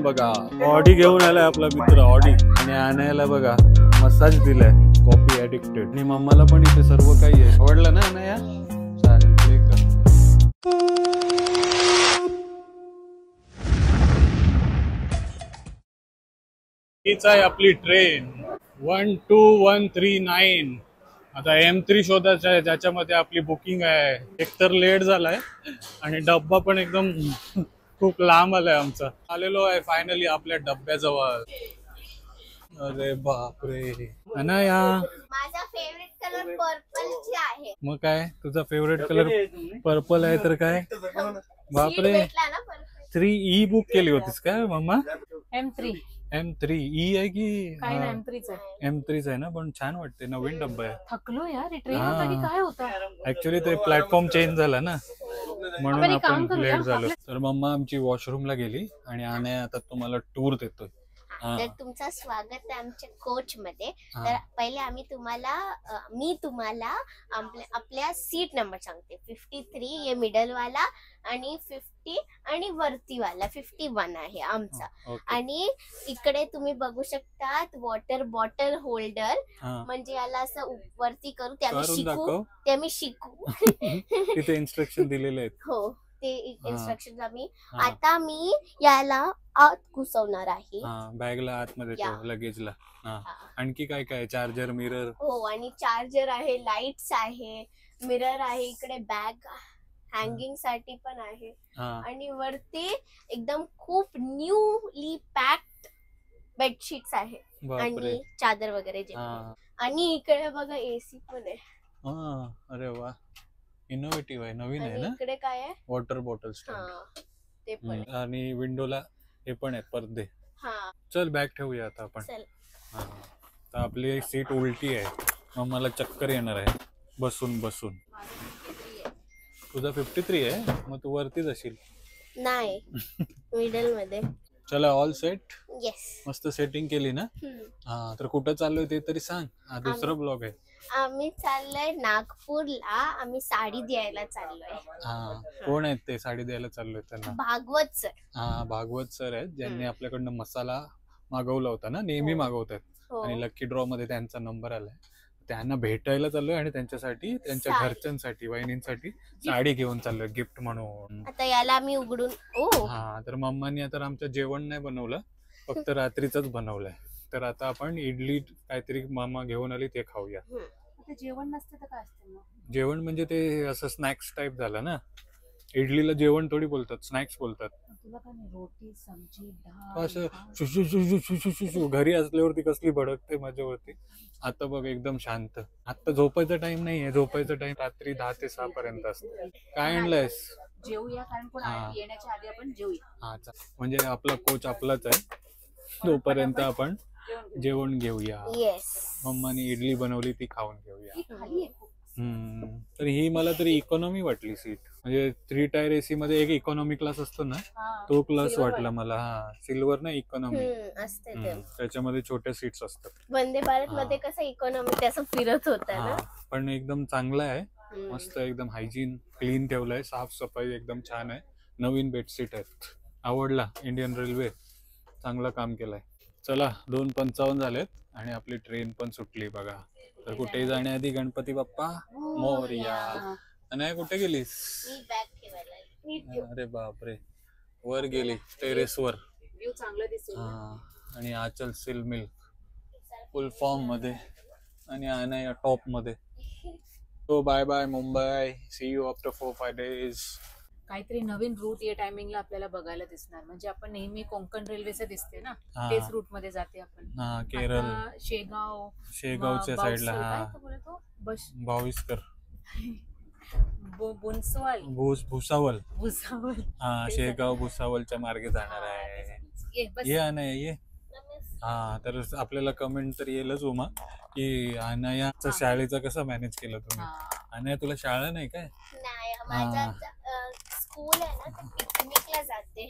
बघा ऑडी घेऊन आलाय आपला मित्र ऑडी आणि आणायला बघा मसाज दिलाय कॉफी ऍडिक्टेड आणि मम्माला पण इथे सर्व काही आहे. आवडलं ना अनया? चालेल प्ले कर. हीच आहे आपली ट्रेन 12139. आता M3 शोधायचं आहे ज्याच्यामध्ये आपली बुकिंग आहे. एकतर लेट झालाय आणि डब्बा पण एकदम खूप लांब आलाय आमचा. आलेलो आहे फायनली आपल्या डब्याजवळ. अरे बापरे अनया, माझा फेवरेट कलर पर्पल ची आहे. मग काय तुझा फेवरेट कलर पर्पल आहे तर काय बापरे. 3E बुक केली होतीस काय मम्मा? M3 E आहे की M3 आहे ना, पण छान वाटते. नवीन डब्बा आहे. थकलो यार, ट्रेन होता की काय होता? ऍक्च्युली ते प्लॅटफॉर्म चेंज झाला ना म्हणून आपण लेट झालो. तर मम्मा आमची वॉशरूमला गेली आणि आने आता तुम्हाला टूर देतोय. तर तुमचं स्वागत आहे आमच्या कोच मध्ये. तर पहिले मी तुम्हाला आपल्या सीट नंबर सांगते. 53 हे मिडल वाला आणि 50 आणि वरती वाला 51 आहे आमचा. आणि इकडे तुम्ही बघू शकता वॉटर बॉटल होल्डर, म्हणजे याला असं वरती करू ते आम्ही शिकू तिथे इन्स्ट्रक्शन दिलेले आहेत. हो ते इन्स्ट्रक्शन आता मी याला आत घुसवणार आहे. बॅगला आतमध्ये लगेजला. आणखी काय काय? Charger, mirror. हो आणि चार्जर आहे, लाईट्स आहे, मिरर आहे, इकडे बॅग हँगिंग साठी पण आहे आणि वरती एकदम खूप न्यूली पॅक्ड बेडशीट्स आहे आणि चादर वगैरे जे. आणि इकडे बघा एसी पण आहे. अरे वा, इनोव्हेटिव्ह आहे, नवीन आहे ना. इकडे काय आहे? वॉटर बॉटल ते पण. आणि विंडोला हे पण आहेत पडदे. चल बॅग ठेवूया आता आपण. तर आपली सीट उलटी आहे, मग मला चक्कर येणार आहे बसून बसून. तुझा 53 आहे, मग तू वरतीच असेल. नाही मिडल मध्ये. चला ऑल सेट. येस, मस्त सेटिंग केली ना. तर कुठं चाललोय ते तरी सांग. हा दुसरा ब्लॉग आहे. आम्ही चाललोय नागपूरला. आम्ही साडी द्यायला चाललोय. कोण आहेत ते साडी द्यायला चाललोय त्यांना? भागवत सर. भागवत सर आहेत, ज्यांनी आपल्याकडनं मसाला मागवला होता ना, नेहमी मागवतात. आणि लकी ड्रॉ मध्ये त्यांचा नंबर आलाय. त्यांना भेटायला चाललोय आणि त्यांच्यासाठी, त्यांच्या घरच्यांसाठी, वहिनींसाठी साडी घेऊन चाललोय गिफ्ट म्हणून. आता याला आम्ही उघडून. तर मम्मानी आता आमचं जेवण नाही बनवलं, फक्त रात्रीच बनवलंय. तर आता आपण इडली काहीतरी मामा घेऊन आली ते खाऊया. जेवण नसते तर काय असते? जेवण म्हणजे ते असं स्नॅक्स टाइप झालं ना. इडलीला जेवण थोडी बोलतात, स्नॅक्स बोलतात. रोटी सब्जी असं शुशु घरी असल्यावरती कसली भडकते माझ्यावरती. आता बघ एकदम शांत. आता झोपायचा टाइम नाहीये, झोपायचा टाइम रात्री 10 ते 6 पर्यंत असतो. काय आणलंयस? जेवूया, कारण कोण येण्याच्या आधी आपण जेवूया. म्हणजे आपला कोच आपलाच आहे, तोपर्यंत आपण जेवण घेऊया. मम्मानी इडली बनवली ती खाऊन घेऊया. तर ही मला तरी इकॉनॉमी वाटली सीट. म्हणजे 3 टायर एसी मध्ये एक इकॉनॉमी क्लास असतो ना, तो क्लास वाटला मला. सिल्वर ना इकॉनॉमी असते, त्याच्यामध्ये छोट्या सीट्स असतात. वंदे भारत मध्ये कसं इकॉनॉमी त्याचं फिरत होता ना. पण एकदम चांगला आहे, मस्त एकदम हायजीन, क्लीन ठेवलंय, साफसफाई एकदम छान आहे. नवीन बेडशीट आहेत, आवडला. इंडियन रेल्वे चांगलं काम केलंय. चला 2:55 झालेत आणि आपली ट्रेन पण सुटली बघा. तर कुठेही जाण्याआधी गणपती बाप्पा मोरया. आणि कुठे गेलीस? अरे बापरे, वर गेली टेरेस वर. आणि आचल सिल मिल्क फुल फॉर्म मध्ये आणि अनया टॉप मध्ये. तो bye bye Mumbai, see you after 4-5 days. काहीतरी नवीन रूट या टायमिंगला आपल्याला बघायला दिसणार. म्हणजे आपण नेहमी कोकण रेल्वेचं दिसते ना, तेच रूट मध्ये जाते आपण. केरळ, शेगावच्या साईडला. भाविस्कर, भुसावल. शेगाव भुसावलच्या मार्गे जाणार आहे. ये अनया ये. तर आपल्याला कमेंट तर येईलच उमा की अनयाचं शाळेचं कसं मॅनेज केलं तुम्ही. अनया तुला शाळा नाही काय? स्कूल आहे ना, पिकनिकला जाते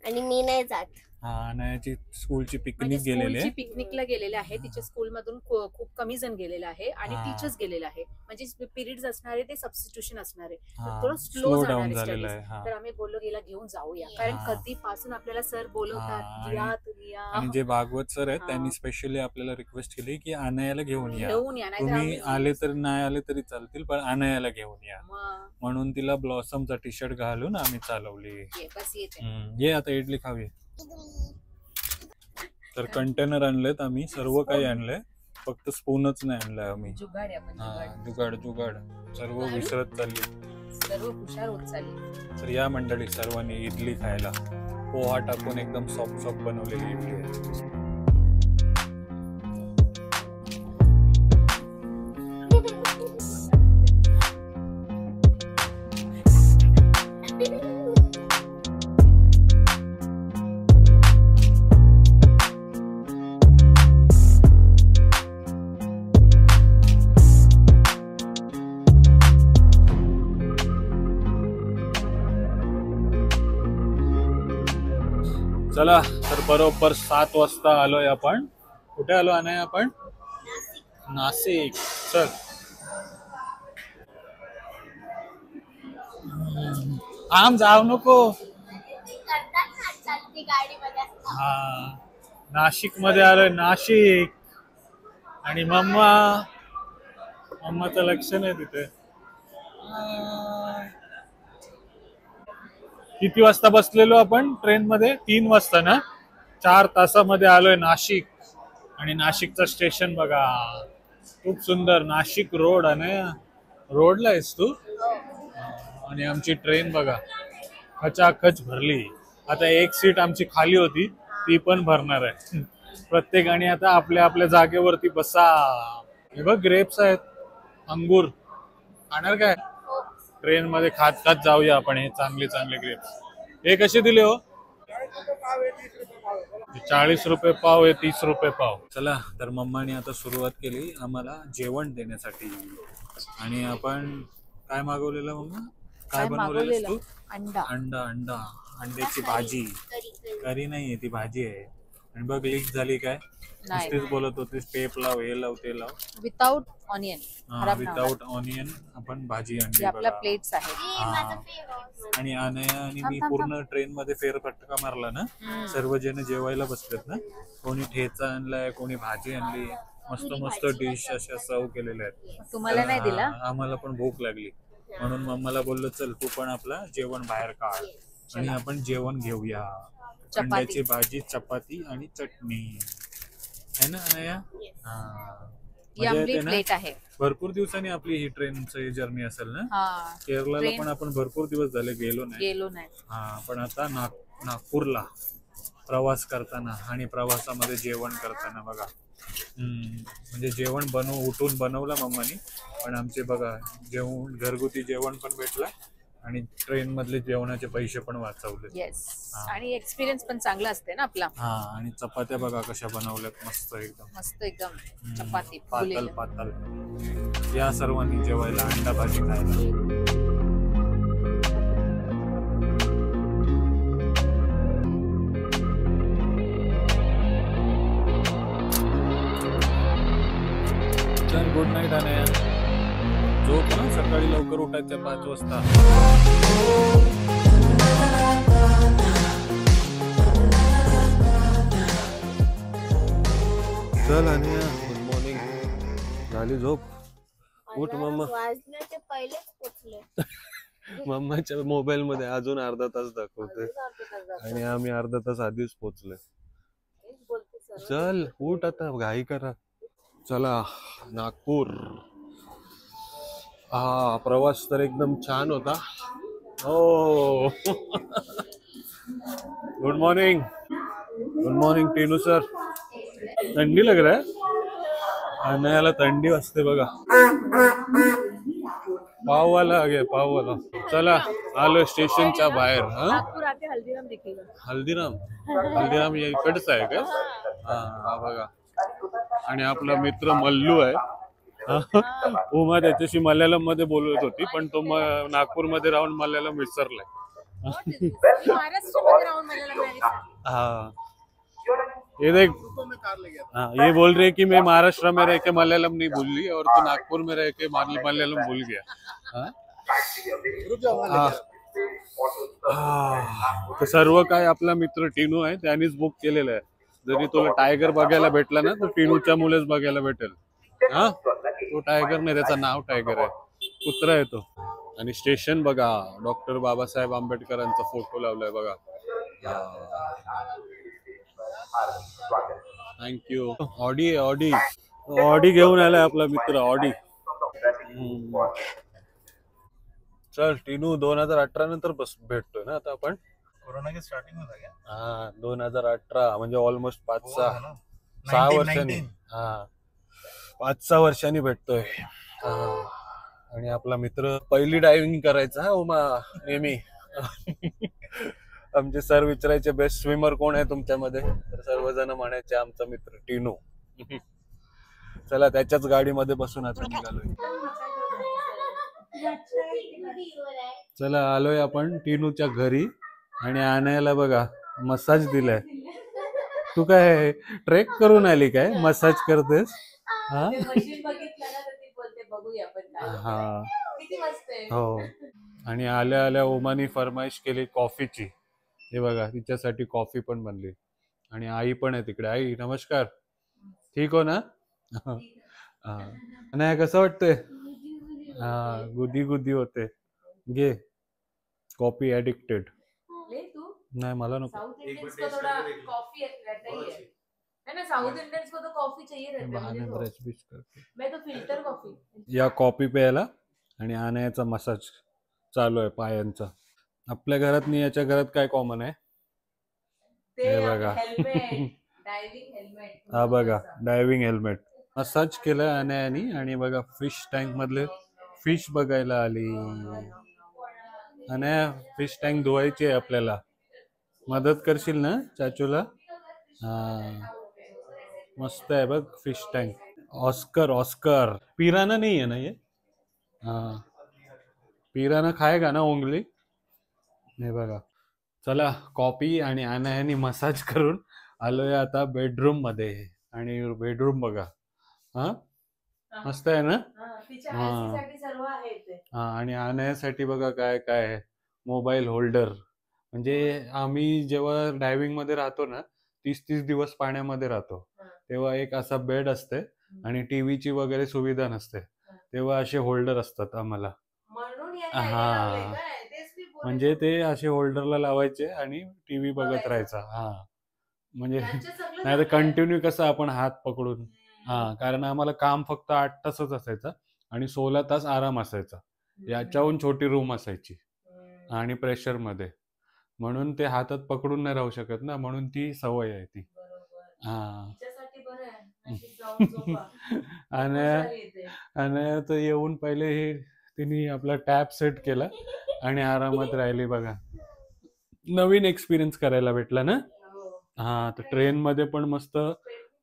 आणि मी नाही जात. हा अनायाची स्कूलची म्हणजे पिकनिक गेलेली स्कूलची आहे. पिकनिकला गेलेले आहे. तिच्या स्कूल मधून खूप कमी जण गेलेले आहे आणि हा. टीचर्स गेलेले आहे. म्हणजे पिरियड्स असणारे ते सबस्टिट्यूशन असणारे, हा, थोडं स्लो स्लो डाऊन जाणार झालेलं आहे. आहे. हा. तर आम्ही बोललो गेला घेऊन जाऊया, कारण हा. कधीपासून आपल्याला सर हा, बोलवतात आणि- या तुम्ही या आणि जे भागवत सर आहेत हा. त्यांनी स्पेशली आपल्याला रिक्वेस्ट केली की अनायाला घेऊन या. घेऊन या, नाहीतर तुम्ही आम्ही- आले तर नाही आले तरी चालतील पण अनायाला घेऊन या. मग म्हणून तिला ब्लॉसमचा टी शर्ट घालून आम्ही चालवली. ये, बस येते. ये आता इडली खावी. तर कंटेनर आणलेत आम्ही, सर्व काही आणलंय, फक्त स्पूनच नाही आणलाय आम्ही. जुगाड आहे आपण, हा, जुगाड. जुगाड सर्व विसरत चालली. सर्व हुशार होत चालली. तर या मंडळी सर्वांनी इडली खायला. पोहा टाकून एकदम सॉफ्ट सॉफ्ट बनवलेली इडली आहे. चला तर बरोबर 7 वाजता आलोय आपण. कुठे आलो अनाय आपण? नाशिक. चल आम जाऊ नको. हा, नाशिक मध्ये आलोय. नाशिक. आणि मम्माचं लक्ष नाही तिथे. किती वाजता बसलेलो आपण ट्रेन मध्ये? 3 वाजता ना. 4 तासामध्ये आलोय नाशिक. आणि नाशिकचं स्टेशन बघा, खूप सुंदर. नाशिक रोड. आणि रोडला आहेस तू? आणि आमची ट्रेन बघा खचाखच भरली. आता एक सीट आमची खाली होती, ती पण भरणार आहे. प्रत्येकाने आता आपल्या आपल्या जागेवरती बसा. हे बघ ग्रेप्स आहेत, अंगूर. खाणार काय? ट्रेन मध्ये खात खात जाऊया आपण. हे चांगले चांगले ग्रेप्स. हे कसे दिले हो? 40 रुपये पाव आहे, 30 रुपये पाव. चला तर मम्माने आता सुरुवात केली आम्हाला जेवण देण्यासाठी. आणि आपण काय मागवलेलं मम्मा? काय बनवलेलं तू? अंडा. अंडा अंड्याची भाजी. करी नाहीये ती, भाजी आहे. आणि बघ लीक झाली काय? नुसतीच बोलत होतीस टेप लाव, हे लाव, ते लाव. Without onion. विदाउट ऑनियन आपण भाजी आणली आपल्या बघा. प्लेट्स आहेत. आणि अनया आणि मी पूर्ण ट्रेन मध्ये फेरफटका मारला ना. सर्व जण जेवायला बसलेत ना. कोणी ठेचा आणलाय, कोणी भाजी आणली. मस्त मस्त डिश अशा सर्व केलेल्या आहेत. तुम्हाला नाही दिला? आम्हाला पण भूक लागली, म्हणून मम्माला बोललो चल तू पण आपला जेवण बाहेर काढ आणि आपण जेवण घेऊया. अंड्याची भाजी, चपाती आणि चटणी है ना अनया? मजा येते ना? प्लेट आहे. भरपूर दिवसांनी आपली ही ट्रेनची जर्नी असेल ना. केरळला पण आपण भरपूर दिवस झाले गेलो नाही. हा, पण आता नागपूरला प्रवास करताना आणि प्रवासामध्ये जेवण करताना बघा. म्हणजे जेवण उठून बनवलं मम्मानी, पण आमचे बघा जेवण, घरगुती जेवण पण भेटला आणि ट्रेन मधले जेवणाचे पैसे पण वाचवले. येस. आणि एक्सपिरियन्स पण चांगला असते ना आपला. हा, आणि चपात्या बघा कशा बनवल्यात, मस्त एकदम. मस्त एकदम चपाती पातळ पातळ. या सर्वांनी जेवायला अंडा भाजी खायला. गुड नाईट अनया. झोप ना, सकाळी लवकर उठायचं 5 वाजता. चल अनया, गुड मॉर्निंग. झाली झोप? उठ मम्मा. वाजण्याचे पहिलेच पोचले. मम्माच्या मोबाईल मध्ये अजून अर्धा तास दाखवते आणि आम्ही अर्धा तास आधीच पोहोचलोय. चल उठ आता, घाई करा. चला नागपूर. हा, प्रवास तर एकदम छान होता. हो. Good morning. Good morning Tinu sir. थंडी लग रहा है. अनयाला थंडी वाजते बघा. पाववाला आगे, पाववाला. चला आलो स्टेशनच्या बाहेर. हल्दीराम या इकडच आहे का? हा बघा. आणि आपला मित्र मल्लू आहे. उमा त्याच्याशी मल्याळम मध्ये बोलत होती, पण तो नागपूर मध्ये राहून मल्याळम विसरलाय. हा, ये देख, हाँ ये बोल रही है कि मैं महाराष्ट्र में रह के मलयालम नहीं भूल ली और तू नागपुर में रह के मलयालम भूल गया. हाँ? तर सर्व काय आपला मित्र टिनू आहे त्यांनीच बुक केलेलं आहे. जरी तुला टायगर बघायला भेटला ना तर टिनूच्या मुलेच बघायला भेटेल. हा तो टायगर नाही, त्याचं नाव टायगर आहे, कुत्रा आहे तो. आणि स्टेशन बघा, डॉक्टर बाबासाहेब आंबेडकरांचा फोटो लावलाय बघा. थँक्यू. ऑडी आहे, ऑडी. ऑडी घेऊन आलाय आपला मित्र ऑडी. चल टिनू, 2018 नंतर बस भेटतोय ना आता आपण. कोरोना के स्टार्टिंग में था क्या? हा 2018 म्हणजे ऑलमोस्ट 5-6 हो ना? 6 19, वर्षांनी. 19. हा 5-6 वर्षांनी भेटतोय. आणि आपला मित्र पहिली डायव्हिंग करायचा हा उमा नेहमी. आमचे सर विचारायचे बेस्ट स्विमर कोण आहे तुमच्यामध्ये, तर सर्वजण म्हणायचे आमचा मित्र टिनू. चला त्याच्याच गाडीमध्ये बसून आता निघालोय. चला आलोय आपण टिनूच्या घरी आणि आणायला बघा मसाज दिलाय. तू काय ट्रेक करून आली काय, मसाज करतेस? हा हा हो. आणि आल्या आल्या ओमानी फरमाईश केली कॉफीची. हे बघा तिच्यासाठी कॉफी पण बनली. आणि आई पण आहे तिकडे. आई नमस्कार, ठीक हो ना? नाही कसं वाटतंय? हा गुदी गुदी होते. घे कॉफी ऍडिक्टेड. नहीं मला नको. साउथ इंडियंस को थोड़ा कॉफी रहता ही है ना, साउथ इंडियंस को तो कॉफी चाहिए रहता है. मुझे तो मैं तो फिल्टर कॉफी या कॉफी प्यायला आणि आणायचा मसाज चालू आहे पायांचा. आपल्या घरात नाही, याच्या घरात काय कॉमन आहे? हे बघा. Diving helmet. हा बघा डायव्हिंग हेल्मेट. मसाज केलं आणायनी. आणि बघा फिश टँक मधले फिश बघायला आली. आणि फिश टँक धुवायची आहे आपल्याला. मदत करशील ना चाचूला? हा मस्त आहे बघ फिश टँक. ऑस्कर ऑस्कर पिराना नहीं है ना ये? हाँ पिराना खाएगा ना उंगली. नाही बघा. चला कॉफी आणि आणायानी मसाज करून आलोय आता बेडरूम मध्ये. आणि बेडरूम बघा. हा मस्त आहे ना? हा आणि आणायासाठी बघा काय काय आहे. Mobile holder. म्हणजे आम्ही जेव्हा डायव्हिंग मध्ये राहतो ना 30-30 दिवस पाण्यामध्ये राहतो, तेव्हा एक असा बेड असते आणि टीव्हीची वगैरे सुविधा नसते, तेव्हा असे होल्डर असतात आम्हाला. हा म्हणजे ते असे होल्डरला लावायचे आणि टीव्ही बघत राहायचा. हा म्हणजे नाही तर कंटिन्यू कसं आपण हात पकडून. हा कारण आम्हाला काम फक्त 8 तासच असायचं आणि 16 तास आराम असायचा. याच्याहून छोटी रूम असायची आणि प्रेशर मध्ये, म्हणून ते हातात पकडून नाही राहू शकत ना, म्हणून ती सवय आहे ती. हा आणि तर येऊन पहिले हे तिने आपला टॅप सेट केला आणि आरामात राहिली बघा. नवीन एक्सपिरियन्स करायला भेटला ना. हा तर ट्रेन मध्ये पण मस्त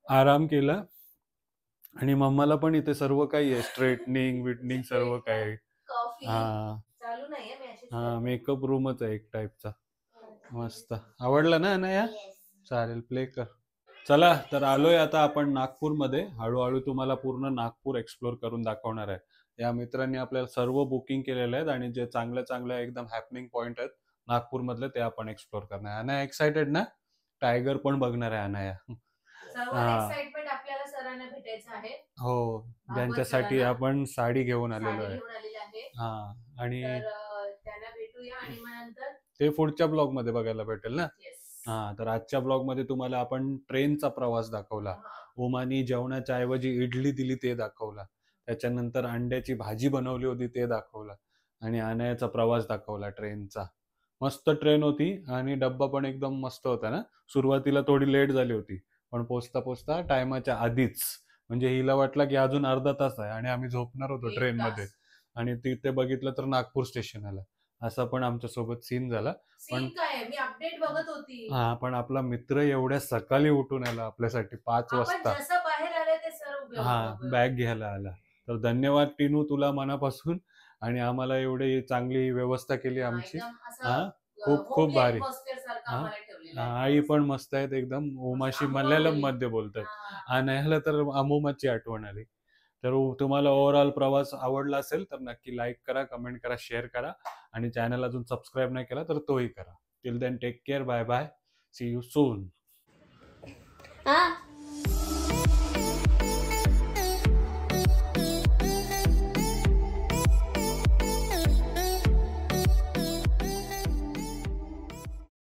आराम केला. आणि मम्माला पण इथे सर्व काही आहे, स्ट्रेटनिंग विटनिंग सर्व काही. हा हा मेकअप रूमच आहे एक टाईपचा. मस्त आवडला ना अनया? चालेल प्ले कर. चला तर आलोय आता आपण नागपूरमध्ये. हळूहळू तुम्हाला पूर्ण नागपूर एक्सप्लोर करून दाखवणार आहे. या मित्रांनी आपल्याला सर्व बुकिंग केलेले आहेत आणि जे चांगल्या चांगल्या एकदम हॅपनिंग पॉइंट आहेत नागपूर मधले ते आपण एक्सप्लोर करणार आहे. अनया एक्साइटेड ना? टायगर पण बघणार आहे अनया. आपल्याला सरांना भेटायचं आहे. हो त्यांच्यासाठी आपण साडी घेऊन आलेलो आहे. हा आणि त्यांना भेटूया आणि मग नंतर ते पुढच्या ब्लॉग मध्ये बघायला भेटेल ना. हा तर आजच्या ब्लॉग मध्ये तुम्हाला आपण ट्रेनचा प्रवास दाखवला. ओमानी जेवणाच्या ऐवजी इडली दिली ते दाखवला. त्याच्यानंतर अंड्याची भाजी बनवली होती ते दाखवला. आणि अनयाचा प्रवास दाखवला ट्रेनचा. मस्त ट्रेन होती आणि डब्बा पण एकदम मस्त होता ना. सुरुवातीला थोडी लेट झाली होती पण पोचता पोचता टायमाच्या आधीच. म्हणजे हिला वाटलं की अजून अर्धा तास आहे आणि आम्ही झोपणार होतो ट्रेन मध्ये. आणि तिथे बघितलं तर नागपूर स्टेशन आला. असा पण आमच्या सोबत सीन झाला. पण मी अपडेट बघत होती. हा पण आपला मित्र एवढ्या सकाळी उठून आला आपल्यासाठी 5 वाजता. हा बॅग घ्यायला आला. तर धन्यवाद टिनू तुला मनापासून. आणि आम्हाला एवढी चांगली व्यवस्था केली आमची. हा खूप खूप भारी. आई पण मस्त आहेत एकदम. उमाशी मल्याळम मध्ये बोलतात आणि ह्याला तर अमुमाची आठवण आली. तर तुम्हाला ओव्हरऑल प्रवास आवडला असेल तर नक्की लाईक करा, कमेंट करा, शेअर करा आणि चॅनल अजून सबस्क्राईब नाही केला तर तोही करा. Till then take care, bye bye, see you soon. हा